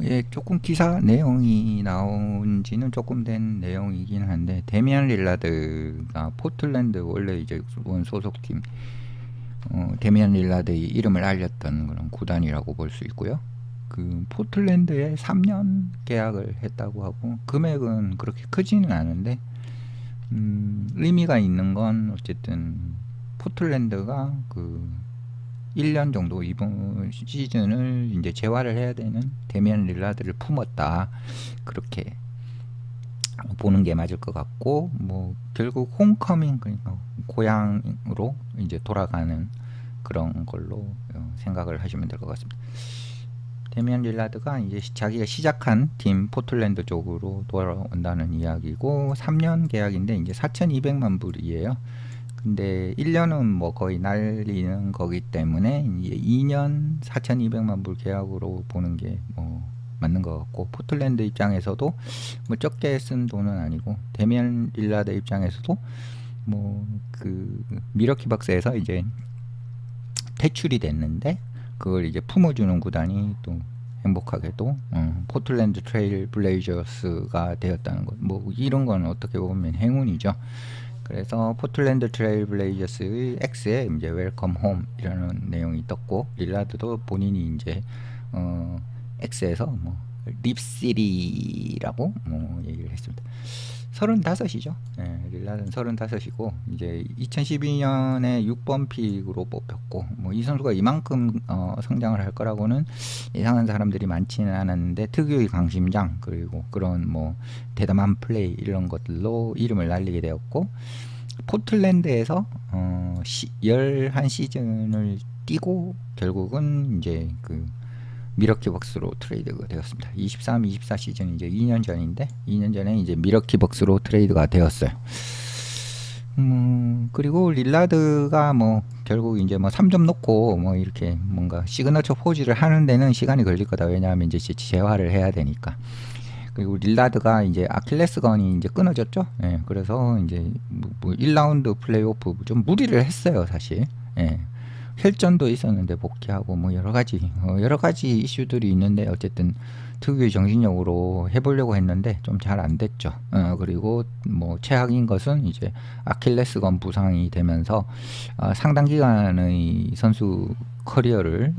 예, 조금 기사 내용이 나온 지는 조금 된 내용이긴 한데, 데미안 릴라드가 포틀랜드 원래 이제 원 소속팀, 데미안 릴라드의 이름을 알렸던 그런 구단이라고 볼 수 있고요. 그 포틀랜드에 3년 계약을 했다고 하고, 금액은 그렇게 크지는 않은데, 의미가 있는 건 어쨌든 포틀랜드가 그 1년 정도 이번 시즌을 이제 재활을 해야 되는 데미안 릴라드를 품었다, 그렇게 보는 게 맞을 것 같고, 뭐 결국 홈커밍, 그러니까 고향으로 이제 돌아가는 그런 걸로 생각을 하시면 될 것 같습니다. 데미안 릴라드가 이제 자기가 시작한 팀 포틀랜드 쪽으로 돌아온다는 이야기고, 3년 계약인데 이제 4,200만 불이에요. 근데 1년은 뭐 거의 날리는 거기 때문에 이제 2년 4,200만 불 계약으로 보는 게 뭐 맞는 것 같고, 포틀랜드 입장에서도 뭐 적게 쓴 돈은 아니고, 데미안 릴라드 입장에서도 뭐 그 미러키 박스에서 이제 퇴출이 됐는데 그걸 이제 품어주는 구단이 또 행복하게도 포틀랜드 트레일 블레이저스가 되었다는 것, 뭐 이런 건 어떻게 보면 행운이죠. 그래서 포틀랜드 트레일 블레이저스의 X에 이제 웰컴 홈이라는 내용이 떴고, 릴라드도 본인이 이제 X에서 뭐 립시리라고 뭐 얘기를 했습니다. 35이죠. 예, 릴라드는 35이고 이제 2012년에 6번 픽으로 뽑혔고, 뭐 이 선수가 이만큼 성장을 할 거라고는 예상한 사람들이 많지는 않았는데, 특유의 강심장 그리고 그런 뭐 대담한 플레이 이런 것들로 이름을 날리게 되었고, 포틀랜드에서 11시즌을 뛰고 결국은 이제 그 미러키 벅스로 트레이드가 되었습니다. 23, 24 시즌 이제 2년 전인데, 2년 전에 이제 미러키 벅스로 트레이드가 되었어요. 그리고 릴라드가 뭐 결국 이제 뭐 3점 넣고 뭐 이렇게 뭔가 시그너처 포즈를 하는 데는 시간이 걸릴 거다. 왜냐하면 이제 재활을 해야 되니까. 그리고 릴라드가 이제 아킬레스건이 이제 끊어졌죠. 예, 그래서 이제 뭐 1라운드 플레이오프 좀 무리를 했어요, 사실. 예. 혈전도 있었는데 복귀하고 뭐 여러 가지 이슈들이 있는데, 어쨌든 특유의 정신력으로 해보려고 했는데 좀 잘 안 됐죠. 그리고 뭐 최악인 것은 이제 아킬레스건 부상이 되면서 상당 기간의 선수 커리어를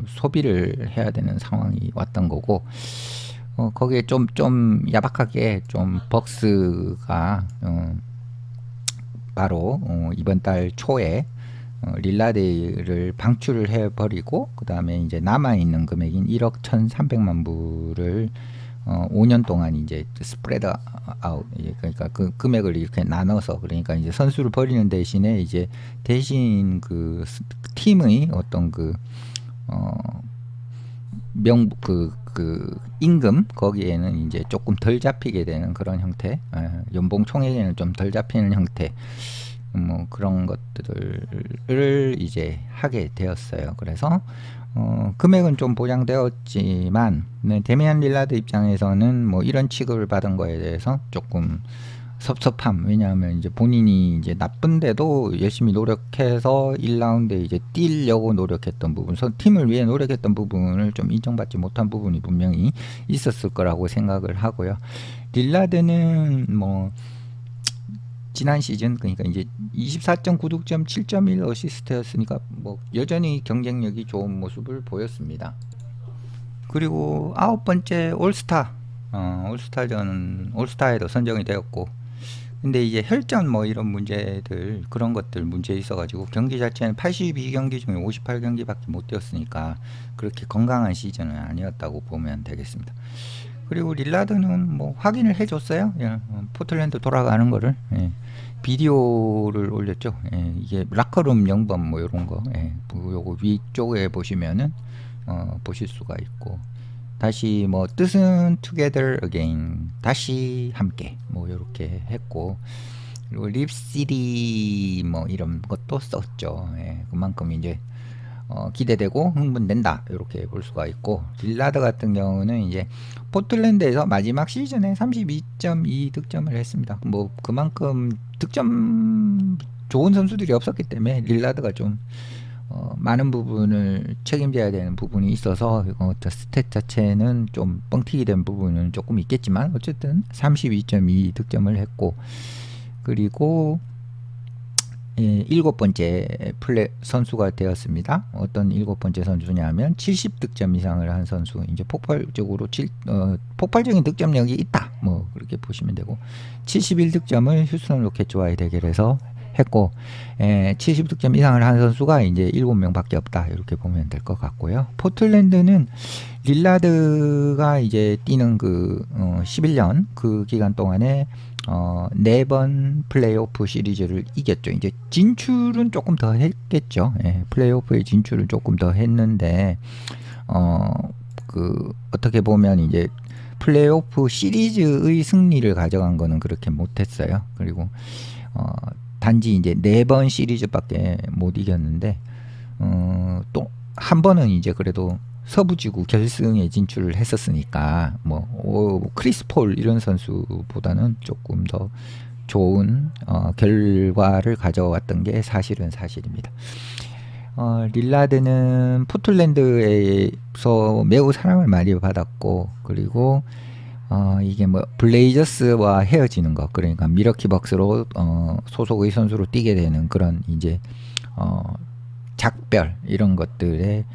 소비를 해야 되는 상황이 왔던 거고, 거기에 좀 야박하게 좀 벅스가 바로 이번 달 초에 릴라드를 방출을 해버리고, 그 다음에 이제 남아있는 금액인 1억 1,300만 불을 5년 동안 이제 스프레드 아웃, 그러니까 그 금액을 이렇게 나눠서, 그러니까 이제 선수를 버리는 대신에 이제 대신 그 팀의 어떤 그 임금 거기에는 이제 조금 덜 잡히게 되는 그런 형태, 연봉 총액에는 좀 덜 잡히는 형태, 뭐 그런 것들을 이제 하게 되었어요. 그래서 금액은 좀 보장되었지만, 데미안 릴라드 입장에서는 뭐 이런 취급을 받은 거에 대해서 조금 섭섭함. 왜냐하면 이제 본인이 이제 나쁜데도 열심히 노력해서 1라운드에 이제 뛰려고 노력했던 부분, 팀을 위해 노력했던 부분을 좀 인정받지 못한 부분이 분명히 있었을 거라고 생각을 하고요. 릴라드는 뭐 지난 시즌, 그러니까 이제 24.9득점 7.1 어시스트였으니까 뭐 여전히 경쟁력이 좋은 모습을 보였습니다. 그리고 9번째 올스타, 올스타전은 올스타에도 선정이 되었고, 근데 이제 혈전 뭐 이런 문제들, 그런 것들 문제 있어가지고 경기 자체는 82경기 중에 58경기밖에 못 뛰었으니까 그렇게 건강한 시즌은 아니었다고 보면 되겠습니다. 그리고 릴라드는 뭐 확인을 해줬어요. 예, 포틀랜드 돌아가는 거를. 예, 비디오를 올렸죠. 예, 이게 라커룸 영범 뭐 이런 거, 예, 요거 위쪽에 보시면은 보실 수가 있고, 다시 뭐 뜻은 together again, 다시 함께 뭐 이렇게 했고, 그리고 립시리 뭐 이런 것도 썼죠. 예, 그만큼 이제 기대되고 흥분된다, 이렇게 볼 수가 있고, 릴라드 같은 경우는 이제 포틀랜드에서 마지막 시즌에 32.2 득점을 했습니다. 뭐 그만큼 득점 좋은 선수들이 없었기 때문에 릴라드가 좀 많은 부분을 책임져야 되는 부분이 있어서 스탯 자체는 좀 뻥튀기 된 부분은 조금 있겠지만 어쨌든 32.2 득점을 했고, 그리고 일곱 번째 선수가 되었습니다. 어떤 일곱 번째 선수냐면 70득점 이상을 한 선수, 이제 폭발적인 득점력이 있다, 뭐 그렇게 보시면 되고, 71득점을 휴스턴 로켓츠와의 대결에서 했고, 70득점 이상을 한 선수가 이제 7명밖에 없다, 이렇게 보면 될 것 같고요. 포틀랜드는 릴라드가 이제 뛰는 그 11년 그 기간 동안에 4번 플레이오프 시리즈를 이겼죠. 이제 진출은 조금 더 했겠죠. 플레이오프의 진출을 조금 더 했는데, 어떻게 보면 이제 플레이오프 시리즈의 승리를 가져간 거는 그렇게 못했어요. 그리고 단지 이제 4번 시리즈밖에 못 이겼는데, 또 한 번은 이제 그래도 서부지구 결승에 진출을 했었으니까 크리스 폴 이런 선수보다는 조금 더 좋은 결과를 가져왔던 게 사실입니다. 릴라드는 포틀랜드에서 매우 사랑을 많이 받았고, 그리고 이게 블레이저스와 헤어지는 것, 그러니까 미러키 벅스로 소속의 선수로 뛰게 되는 그런 이제 작별 이런 것들에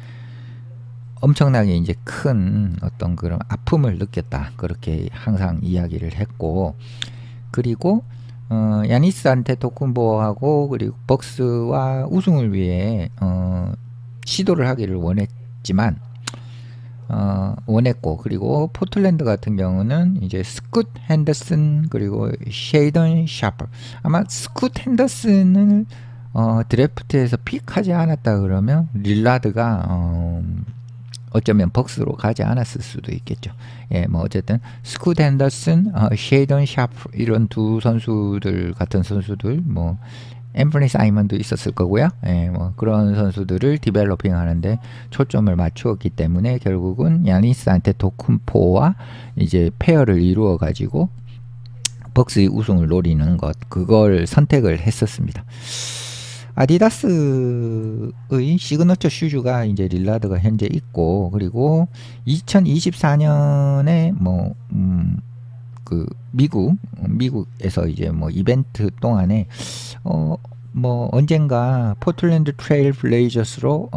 엄청나게 이제 큰 어떤 그런 아픔을 느꼈다, 그렇게 항상 이야기를 했고, 그리고 야니스 안테토쿤보하고 그리고 벅스와 우승을 위해 시도를 하기를 원했고, 그리고 포틀랜드 같은 경우는 이제 스콧 핸더슨 그리고 쉐이던 샤퍼, 아마 스콧 핸더슨을 드래프트에서 픽하지 않았다 그러면 릴라드가 어쩌면 벅스로 가지 않았을 수도 있겠죠. 어쨌든 스콧 핸더슨, 쉐이던 샤프 이런 두 선수들 같은 선수들, 앰프니 사이먼도 있었을 거고요. 그런 선수들을 디벨로핑 하는데 초점을 맞추었기 때문에 결국은 야니스 안테토쿤포와 이제 페어를 이루어 가지고 벅스의 우승을 노리는 것, 그걸 선택을 했었습니다. 아디다스의 시그너처 슈즈가 이제 릴라드가 현재 있고, 그리고 2024년에 미국에서 이제 이벤트 동안에 언젠가 포틀랜드 트레일 블레이저스로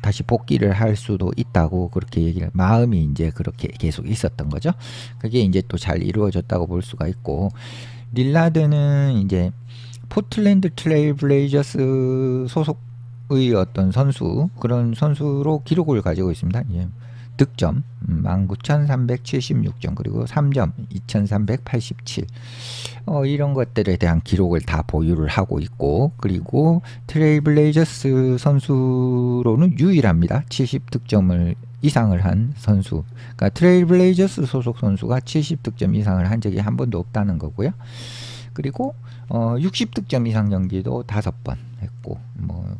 다시 복귀를 할 수도 있다고 그렇게 마음이 이제 그렇게 계속 있었던 거죠. 그게 이제 또 잘 이루어졌다고 볼 수가 있고, 릴라드는 이제 포틀랜드 트레일 블레이저스 소속의 어떤 선수, 그런 선수로 기록을 가지고 있습니다. 득점 19,376점, 그리고 3점 2,387, 이런 것들에 대한 기록을 다 보유를 하고 있고, 그리고 트레일 블레이저스 선수로는 유일합니다. 70득점을 이상을 한 선수, 그러니까 트레일 블레이저스 소속 선수가 70득점 이상을 한 적이 한 번도 없다는 거고요. 그리고 60득점 이상 경기도 5번 했고,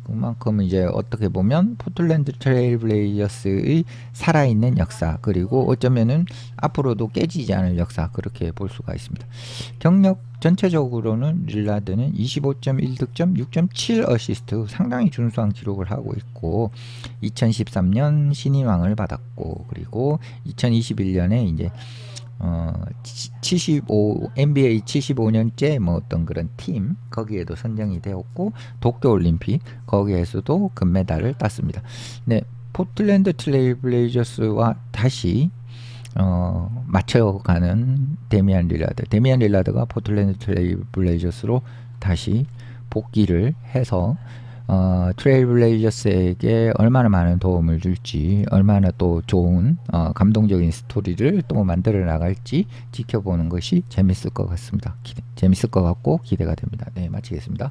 그만큼 이제 어떻게 보면 포틀랜드 트레일 블레이저스의 살아있는 역사, 그리고 어쩌면은 앞으로도 깨지지 않을 역사, 그렇게 볼 수가 있습니다. 경력 전체적으로는 릴라드는 25.1득점 6.7 어시스트, 상당히 준수한 기록을 하고 있고, 2013년 신인왕을 받았고, 그리고 2021년에 이제 NBA 75년째 어떤 그런 팀, 거기에도 선정이 되었고, 도쿄올림픽 거기에서도 금메달을 땄습니다. 네, 포틀랜드 트레일 블레이저스와 다시 맞춰가는 데미안 릴라드가 포틀랜드 트레일 블레이저스로 다시 복귀를 해서 트레일 블레이저스에게 얼마나 많은 도움을 줄지, 얼마나 또 좋은 감동적인 스토리를 또 만들어 나갈지 지켜보는 것이 재밌을 것 같습니다. 재밌을 것 같고 기대가 됩니다. 네, 마치겠습니다.